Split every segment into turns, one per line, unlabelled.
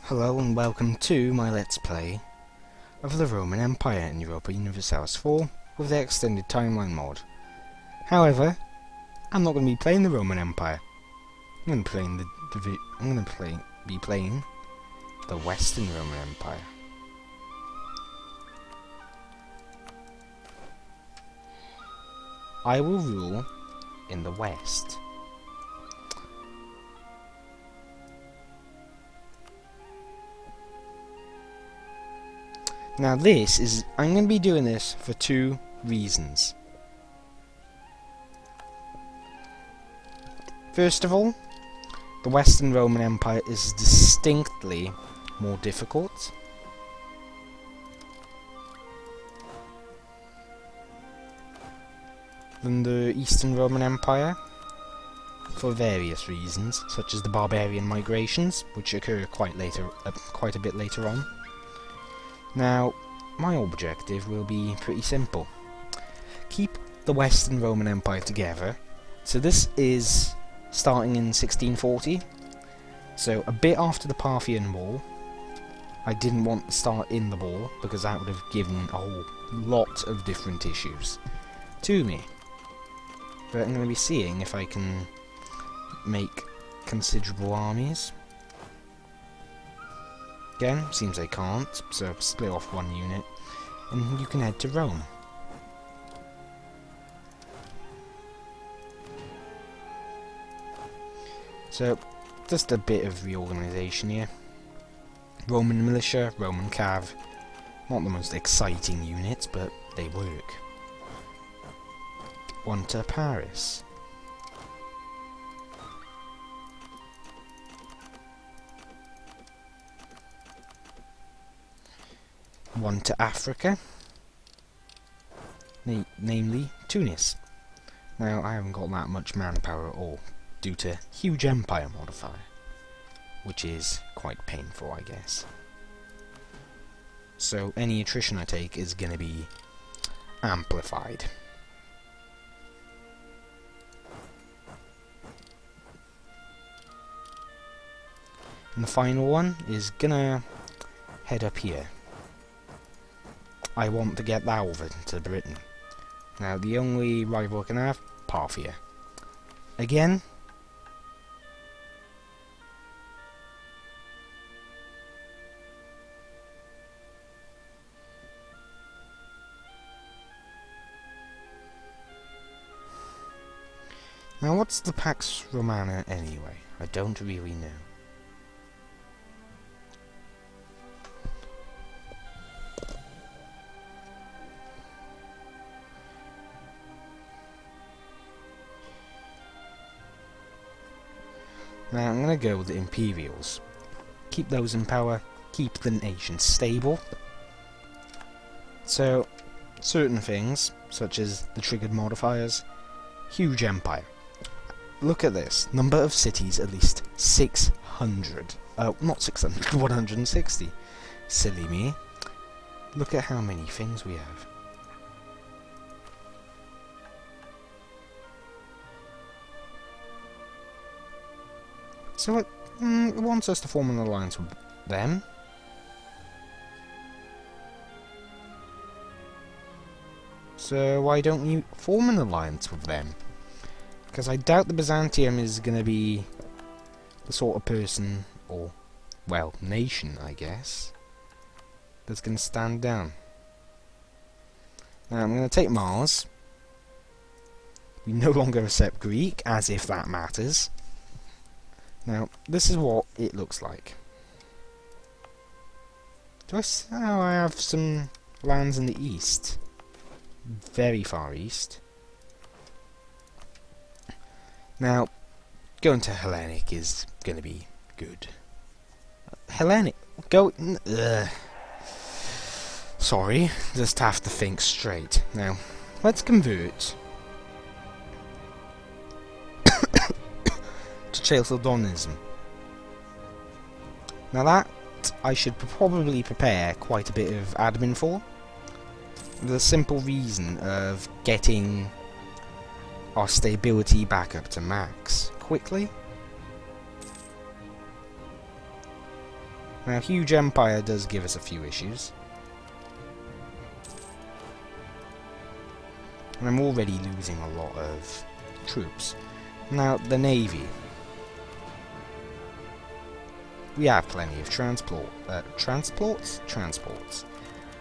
Hello and welcome to my Let's Play of the Roman Empire in Europa Universalis 4 with the Extended Timeline mod. However, I'm not going to be playing the Roman Empire. I'm going to be playing the Western Roman Empire. I will rule in the West. Now I'm going to be doing this for two reasons. First of all, the Western Roman Empire is distinctly more difficult than the Eastern Roman Empire, for various reasons, such as the barbarian migrations, which occur quite a bit later on. Now, my objective will be pretty simple. Keep the Western Roman Empire together. So this is starting in 1640, so a bit after the Parthian War. I didn't want to start in the war, because that would have given a whole lot of different issues to me. But I'm going to be seeing if I can make considerable armies. Again, seems I can't, so split off one unit, and you can head to Rome. So, just a bit of reorganisation here. Roman militia, Roman cav, not the most exciting units, but they work. One to Paris. One to Africa, namely Tunis. Now, I haven't got that much manpower at all, due to huge empire modifier, which is quite painful, I guess. So, any attrition I take is going to be amplified. And the final one is gonna head up here. I want to get that over to Britain. Now, the only rival I can have, Parthia. Again, now what's the Pax Romana anyway? I don't really know. Now I'm going to go with the Imperials. Keep those in power, keep the nation stable. So, certain things, such as the triggered modifiers, huge empire. Look at this, number of cities at least 600. Not 600, 160. Silly me. Look at how many things we have. So it wants us to form an alliance with them. So why don't you form an alliance with them? Because I doubt the Byzantium is going to be the sort of person, or, well, nation, I guess, that's going to stand down. Now I'm going to take Mars. We no longer accept Greek, as if that matters. Now, this is what it looks like. I have some lands in the east. Very far east. Now, going to Hellenic is going to be good. Hellenic, sorry, just have to think straight. Now, let's convert to Chalcedonism. Now that I should probably prepare quite a bit of admin for, the simple reason of getting our stability back up to max quickly. Now, huge empire does give us a few issues. And I'm already losing a lot of troops. Now, the navy. We have plenty of transports.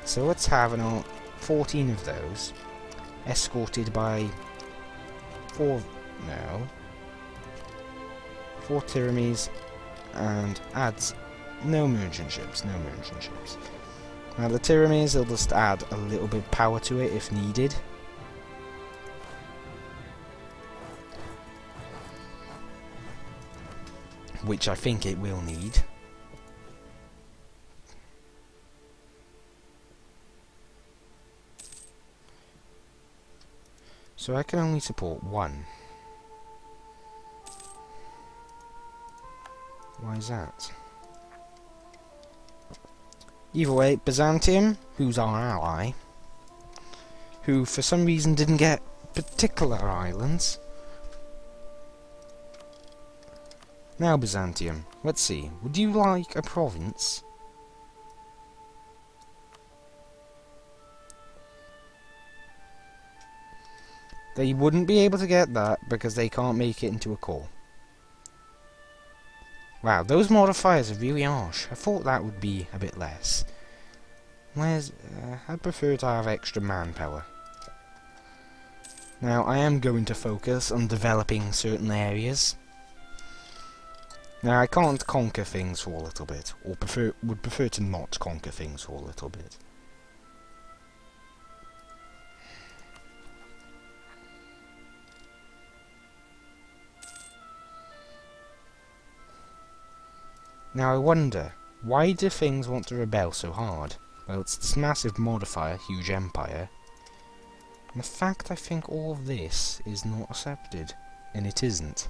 So let's have 14 of those, escorted by 4 Tyramies, and adds no merchant ships. Now the Tyramies, they'll just add a little bit of power to it if needed. Which I think it will need. So I can only support 1. Why is that? Either way, Byzantium, who's our ally, who for some reason didn't get particular islands. Now Byzantium, let's see, would you like a province? They wouldn't be able to get that because they can't make it into a core. Wow, those modifiers are really harsh. I thought that would be a bit less. I'd prefer to have extra manpower. Now, I am going to focus on developing certain areas. Now, I can't conquer things for a little bit, or would prefer to not conquer things for a little bit. Now I wonder, why do things want to rebel so hard? Well, it's this massive modifier, huge empire. And the fact I think all of this is not accepted, and it isn't.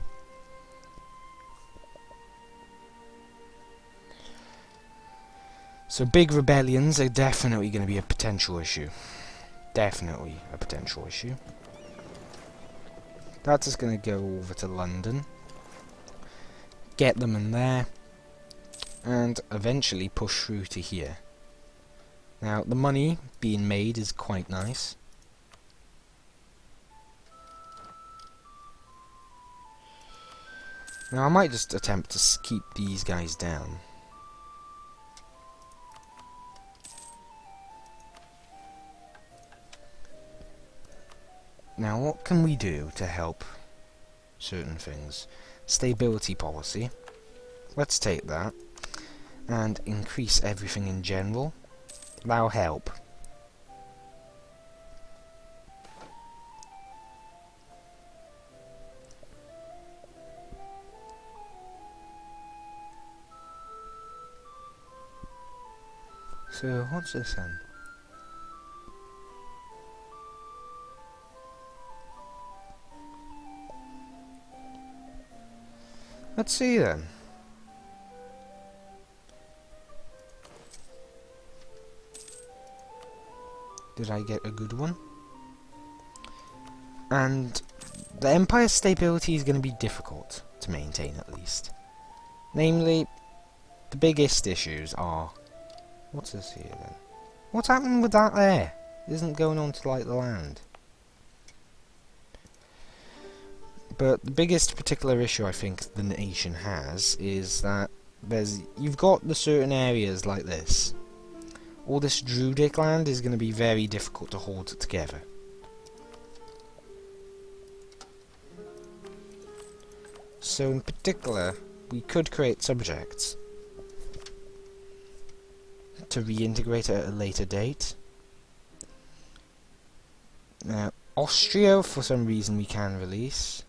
So big rebellions are definitely going to be a potential issue. Definitely a potential issue. That's just going to go over to London. Get them in there. And eventually push through to here. Now, the money being made is quite nice. Now, I might just attempt to keep these guys down. Now, what can we do to help certain things? Stability policy. Let's take that. And increase everything in general. That'll help. So, what's this then? Let's see then. Did I get a good one? And the Empire's stability is going to be difficult to maintain, at least. Namely, the biggest issues are... What's this here then? What's happening with that there? It isn't going on to like the land. But the biggest particular issue I think the nation has is that you've got the certain areas like this. All this Druidic land is going to be very difficult to hold together. So in particular, we could create subjects to reintegrate at a later date. Now, Austria, for some reason, we can release.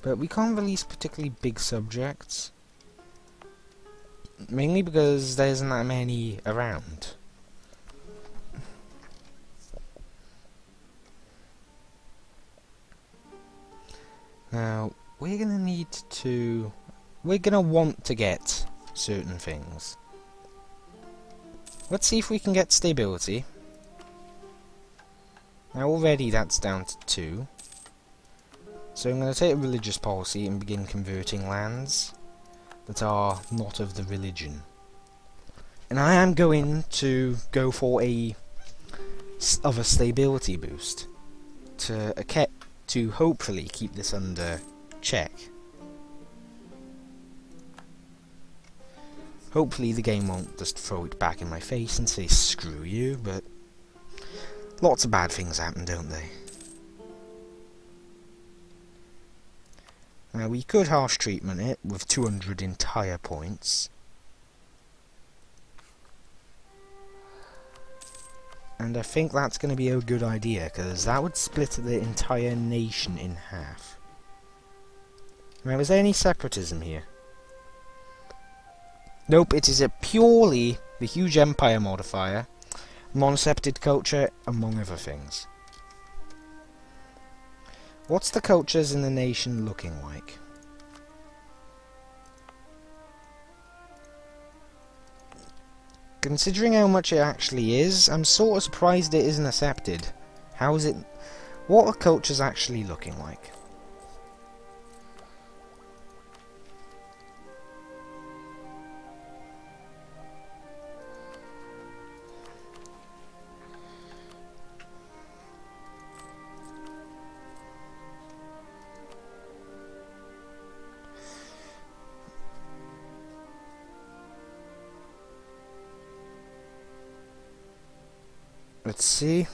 But we can't release particularly big subjects. Mainly because there isn't that many around. Now, we're gonna want to get certain things. Let's see if we can get stability. Now already that's down to 2. So I'm going to take a religious policy and begin converting lands. that are not of the religion. And I am going to go for a stability boost to hopefully keep this under check. Hopefully the game won't just throw it back in my face and say screw you, but lots of bad things happen, don't they? Now we could harsh treatment it with 200 entire points. And I think that's going to be a good idea, because that would split the entire nation in half. Now, is there any separatism here? Nope, it is a purely the huge empire modifier, non-separated culture, among other things. What's the cultures in the nation looking like? Considering how much it actually is, I'm sort of surprised it isn't accepted. How is it... What are cultures actually looking like? Let's see.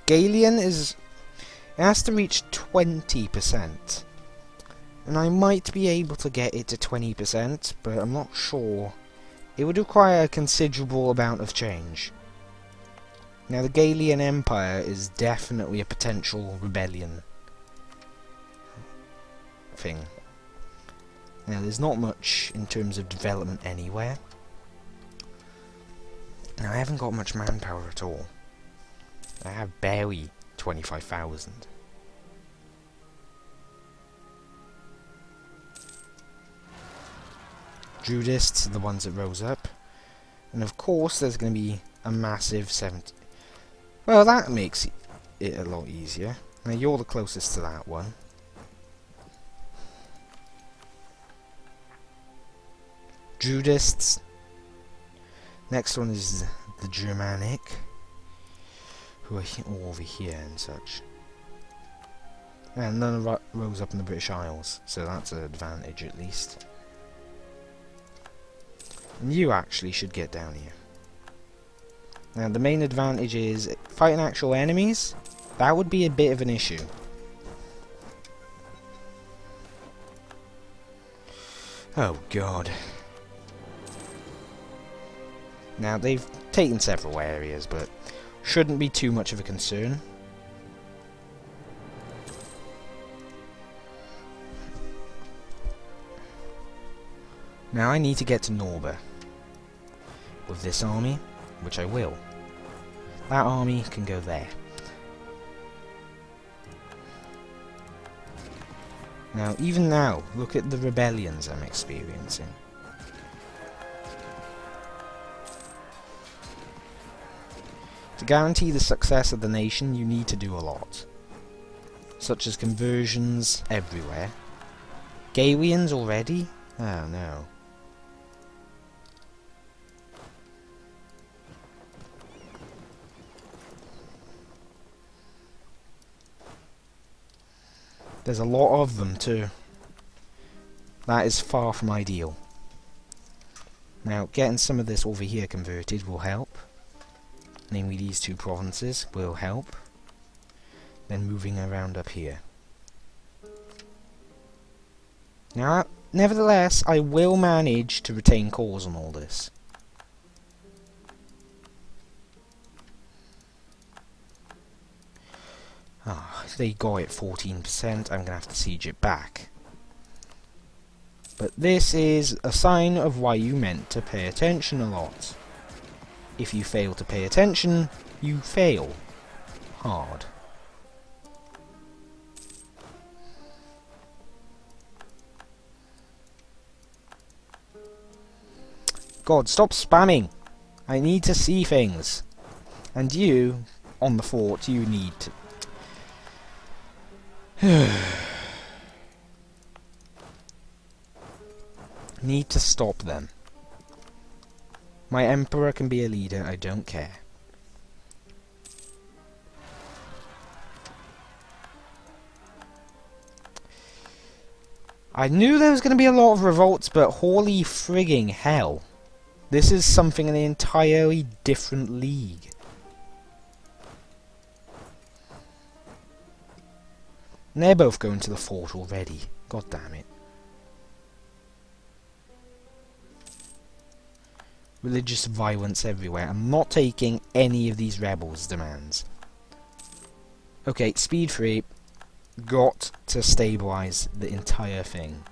Gallian is... It has to reach 20%. And I might be able to get it to 20%, but I'm not sure. It would require a considerable amount of change. Now the Gallian Empire is definitely a potential rebellion thing. Now there's not much in terms of development anywhere. Now, I haven't got much manpower at all. I have barely 25,000. Druidists are the ones that rose up. And of course, there's going to be a massive 70... Well, that makes it a lot easier. Now, you're the closest to that one. Druidists. Next one is the Germanic, who are all over here and such. And none rose up in the British Isles, so that's an advantage at least. And you actually should get down here. Now the main advantage is fighting actual enemies. That would be a bit of an issue. Oh god. Now, they've taken several areas, but shouldn't be too much of a concern. Now, I need to get to Norba with this army, which I will. That army can go there. Now, even now, look at the rebellions I'm experiencing. To guarantee the success of the nation, you need to do a lot, such as conversions everywhere. Gallians already? Oh no. There's a lot of them too. That is far from ideal. Now, getting some of this over here converted will help. Namely, these two provinces will help. Then moving around up here. Now, nevertheless, I will manage to retain cores on all this. They got it 14%, I'm going to have to siege it back. But this is a sign of why you meant to pay attention a lot. If you fail to pay attention, you fail hard. God, stop spamming! I need to see things. And you, on the fort, you need to... Need to stop them. My emperor can be a leader, I don't care. I knew there was going to be a lot of revolts, but holy frigging hell. This is something in an entirely different league. And they're both going to the fort already. God damn it. Religious violence everywhere. I'm not taking any of these rebels' demands. Okay, speed 3. Got to stabilize the entire thing.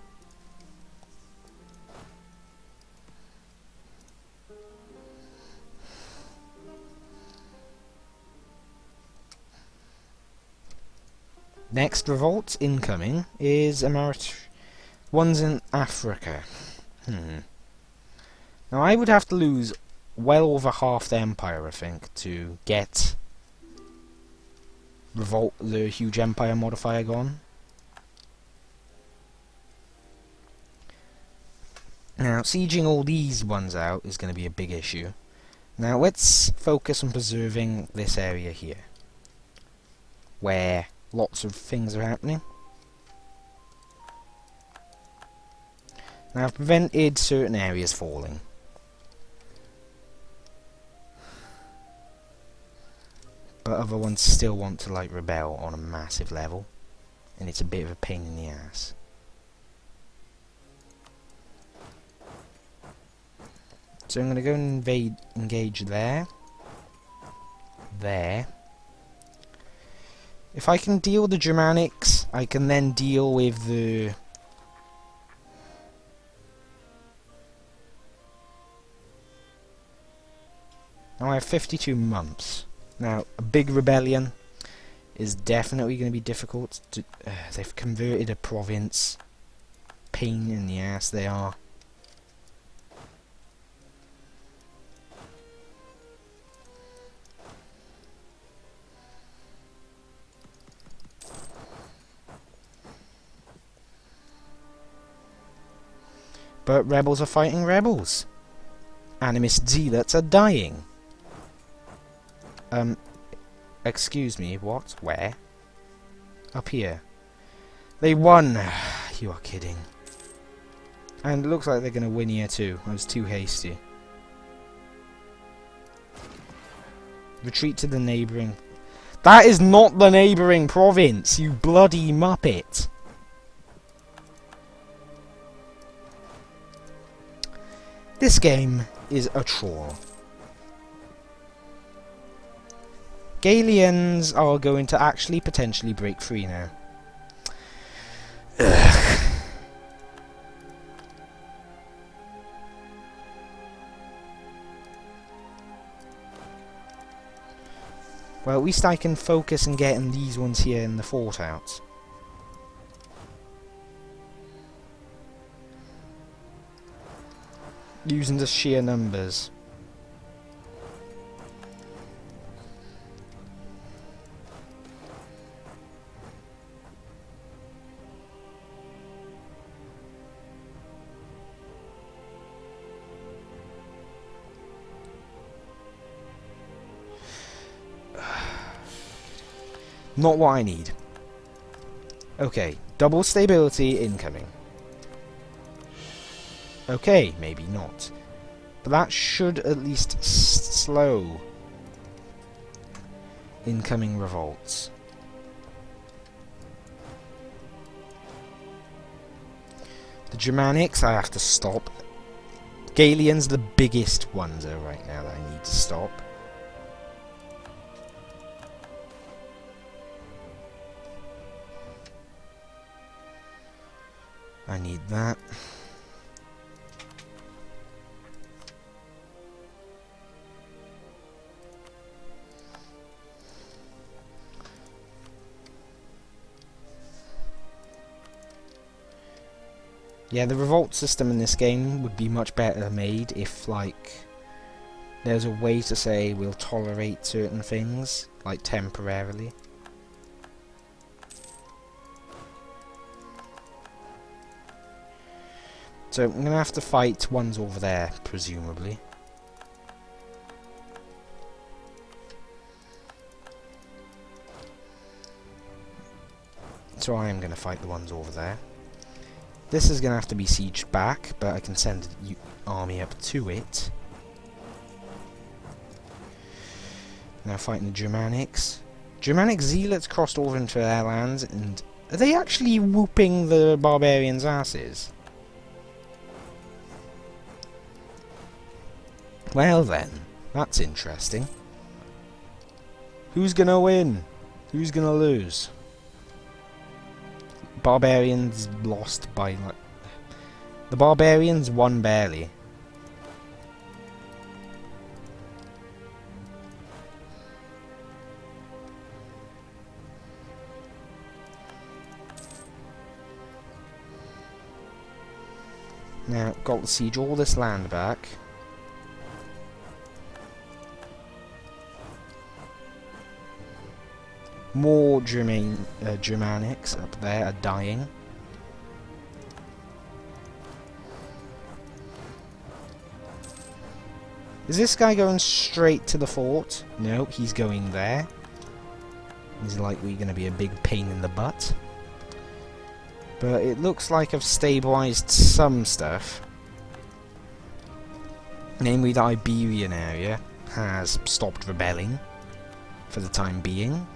Next revolt incoming is one's in Africa. Now I would have to lose well over half the empire, I think, to get the huge empire modifier gone. Now sieging all these ones out is going to be a big issue. Now let's focus on preserving this area here, where lots of things are happening. Now I've prevented certain areas falling. But other ones still want to like rebel on a massive level, and it's a bit of a pain in the ass. So I'm going to go and engage there. There. If I can deal with the Germanics, I can then deal with the... Now I have 52 months. Now, a big rebellion is definitely going to be difficult. They've converted a province. Pain in the ass they are. But rebels are fighting rebels. Animist zealots are dying. Excuse me, what? Where? Up here. They won! You are kidding. And it looks like they're going to win here too. I was too hasty. Retreat to the neighbouring... That is not the neighbouring province, you bloody muppet! This game is a troll. Galians are going to actually potentially break free now. Ugh. Well, at least I can focus on getting these ones here in the fort out. Using the sheer numbers. Not what I need. Okay, double stability incoming. Okay, maybe not. But that should at least slow incoming revolts. The Germanics I have to stop. Galians the biggest ones are right now that I need to stop. I need that. Yeah, the revolt system in this game would be much better made if, like, there's a way to say we'll tolerate certain things, like temporarily. So I'm going to have to fight ones over there, presumably. So I am going to fight the ones over there. This is going to have to be sieged back, but I can send an army up to it. Now fighting the Germanics. Germanic zealots crossed over into their lands, and are they actually whooping the barbarians' asses? Well then, that's interesting. Who's gonna win? Who's gonna lose? Barbarians lost by like... The barbarians won barely. Now, got to siege all this land back. More Germanics up there are dying. Is this guy going straight to the fort? No, he's going there. He's likely going to be a big pain in the butt. But it looks like I've stabilised some stuff. Namely, the Iberian area has stopped rebelling for the time being.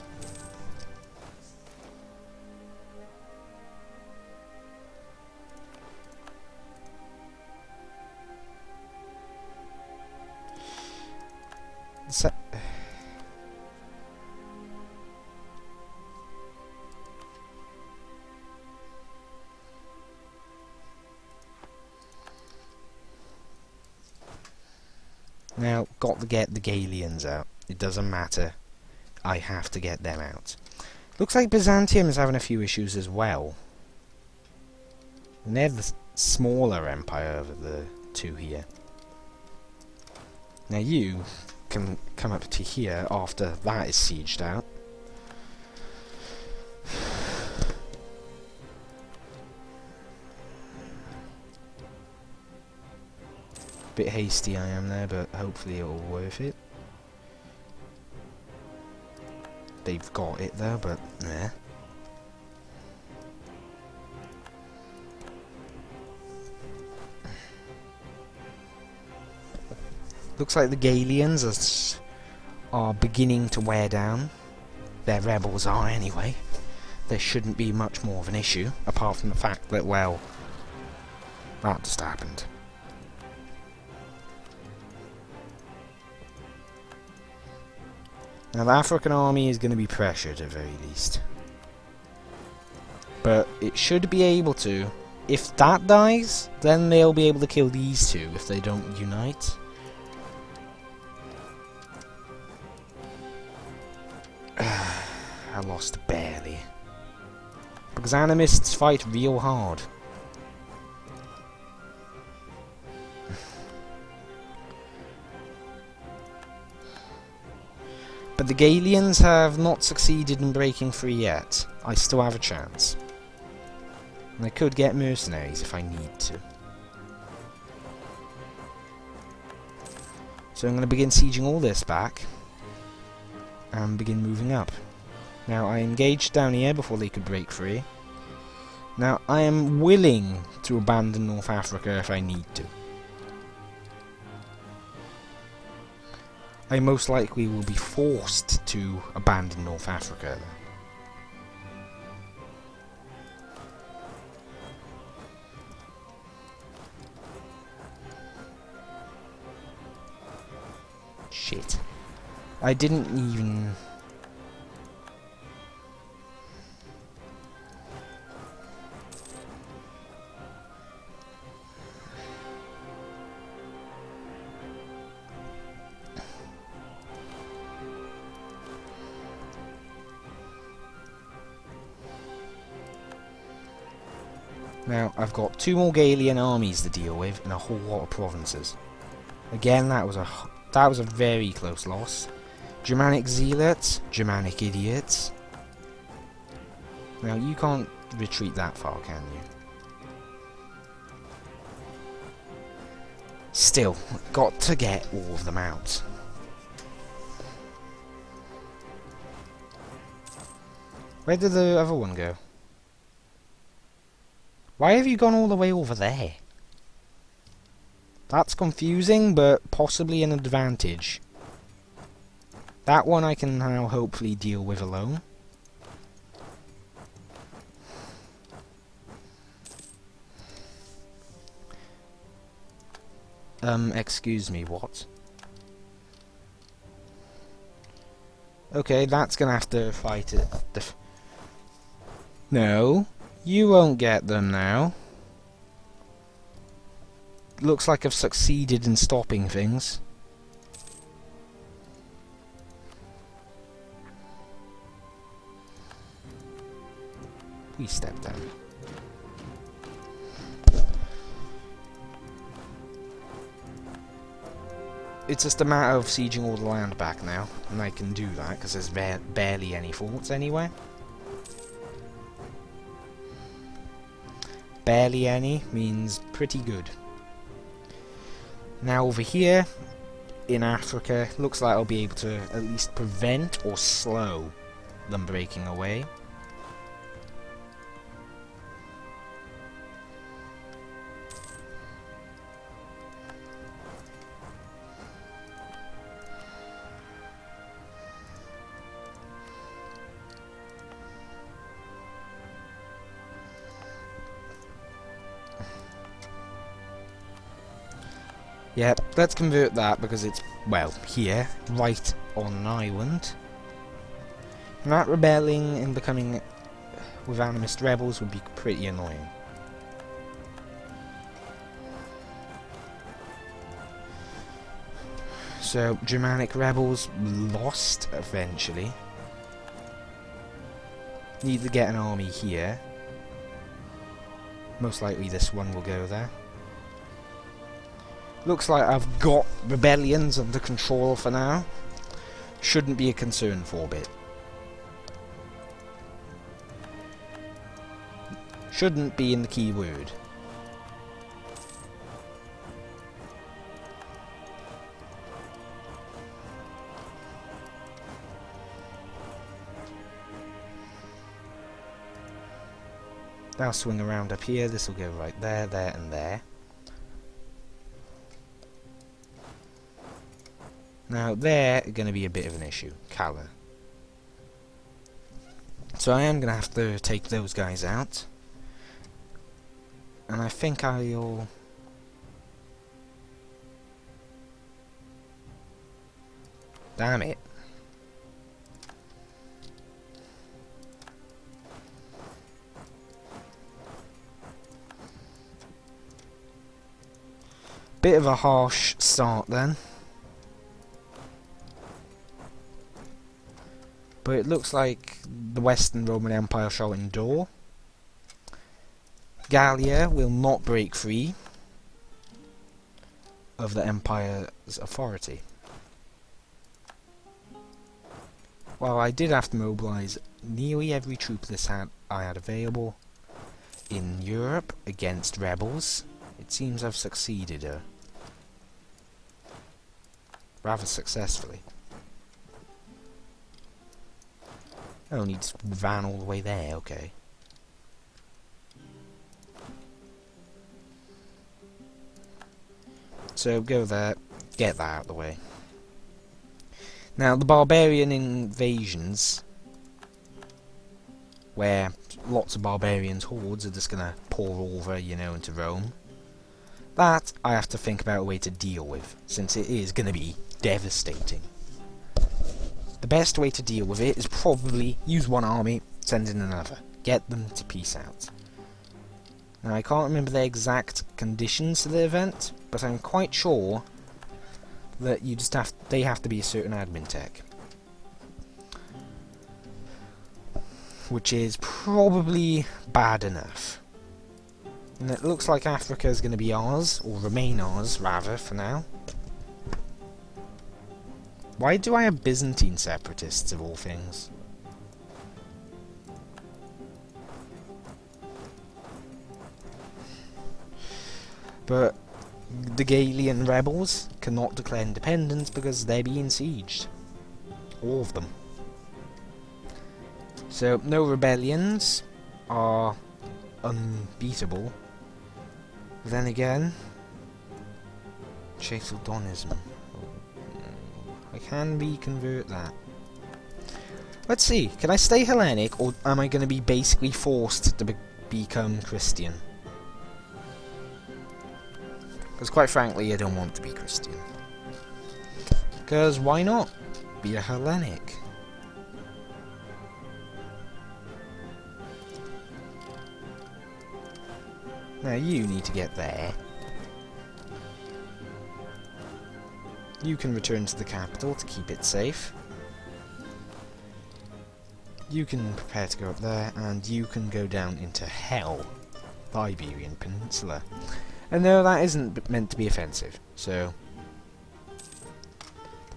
Now, got to get the Galileans out. It doesn't matter. I have to get them out. Looks like Byzantium is having a few issues as well. And they're the smaller empire of the two here. Now you can come up to here after that is sieged out. Bit hasty I am there, but hopefully it'll worth it. They've got it though, but yeah. Looks like the Galileans are beginning to wear down. Their rebels are anyway. There shouldn't be much more of an issue, apart from the fact that, well, that just happened. Now the African army is going to be pressured at very least. But it should be able to. If that dies, then they'll be able to kill these two if they don't unite. I lost barely. Because animists fight real hard. But the Galileans have not succeeded in breaking free yet. I still have a chance. And I could get mercenaries if I need to. So I'm going to begin sieging all this back. And begin moving up. Now I engaged down here before they could break free. Now I am willing to abandon North Africa if I need to. I most likely will be forced to abandon North Africa. Shit. I didn't even... Now, I've got 2 more Galilean armies to deal with and a whole lot of provinces. Again, that was a very close loss. Germanic zealots, Germanic idiots. Now, you can't retreat that far, can you? Still, got to get all of them out. Where did the other one go? Why have you gone all the way over there? That's confusing, but possibly an advantage. That one I can now hopefully deal with alone. Excuse me, what? Okay, that's gonna have to fight it. No, you won't get them now. Looks like I've succeeded in stopping things. Please step down. It's just a matter of sieging all the land back now, and I can do that because there's barely any forts anywhere. Barely any means pretty good. Now over here, in Africa, looks like I'll be able to at least prevent or slow them breaking away. Yep, let's convert that because it's, well, here, right on an island. And that rebelling and becoming with animist rebels would be pretty annoying. So, Germanic rebels lost eventually. Need to get an army here. Most likely this one will go there. Looks like I've got rebellions under control for now. Shouldn't be a concern for a bit. Shouldn't be in the key word. Now swing around up here, this will go right there, there and there. Now they're going to be a bit of an issue, Kala. So I am going to have to take those guys out. And I think I'll... Damn it. Bit of a harsh start then. But it looks like the Western Roman Empire shall endure. Gallia will not break free of the Empire's authority. Well, I did have to mobilise nearly every troop I had available in Europe against rebels. It seems I've succeeded rather successfully. Oh, needs van all the way there, okay. So go there, get that out of the way. Now the barbarian invasions, where lots of barbarians hordes are just gonna pour over, you know, into Rome. That I have to think about a way to deal with, since it is gonna be devastating. The best way to deal with it is probably use one army, send in another. Get them to peace out. Now I can't remember the exact conditions to the event, but I'm quite sure that they have to be a certain admin tech. Which is probably bad enough. And it looks like Africa is going to be ours, or remain ours rather, for now. Why do I have Byzantine separatists of all things? But the Galian rebels cannot declare independence because they're being sieged. All of them. So, no rebellions are unbeatable. But then again, Chalcedonism. I can reconvert that. Let's see, can I stay Hellenic, or am I going to be basically forced to become Christian? Because quite frankly, I don't want to be Christian. Because why not be a Hellenic? Now you need to get there. You can return to the capital to keep it safe. You can prepare to go up there, and you can go down into hell, the Iberian Peninsula. And no, that isn't meant to be offensive, so...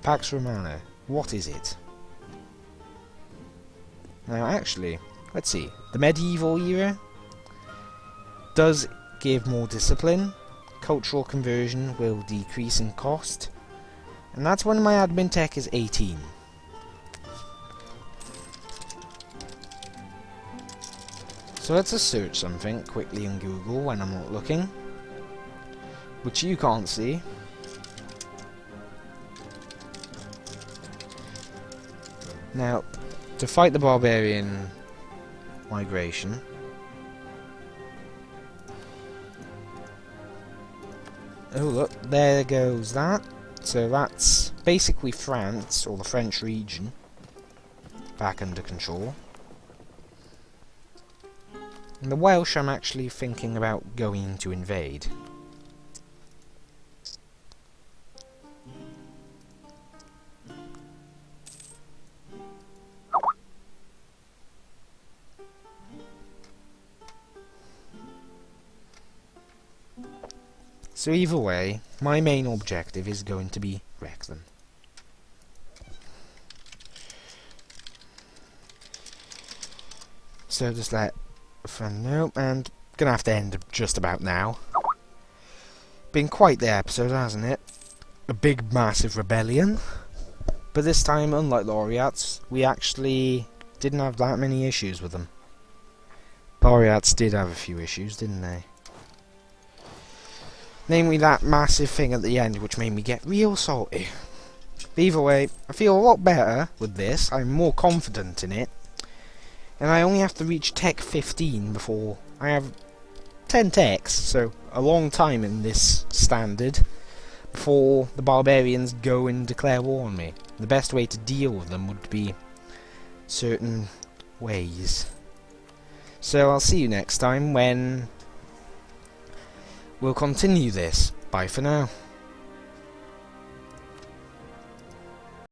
Pax Romana, what is it? Now actually, let's see, the medieval era does give more discipline, cultural conversion will decrease in cost, and that's when my admin tech is 18. So let's just search something quickly on Google when I'm not looking, which you can't see. Now, to fight the barbarian migration, oh look, there goes that. So that's basically France, or the French region, back under control. And the Welsh I'm actually thinking about going to invade. So either way, my main objective is going to be wreck them. So just let a friend know, and gonna have to end just about now. Been quite the episode, hasn't it? A big massive rebellion. But this time, unlike Laureates, we actually didn't have that many issues with them. Laureates did have a few issues, didn't they? Namely that massive thing at the end, which made me get real salty. But either way, I feel a lot better with this. I'm more confident in it. And I only have to reach Tech 15 before I have 10 techs, so a long time in this standard, before the barbarians go and declare war on me. The best way to deal with them would be certain ways. So I'll see you next time when we'll continue this. Bye for now.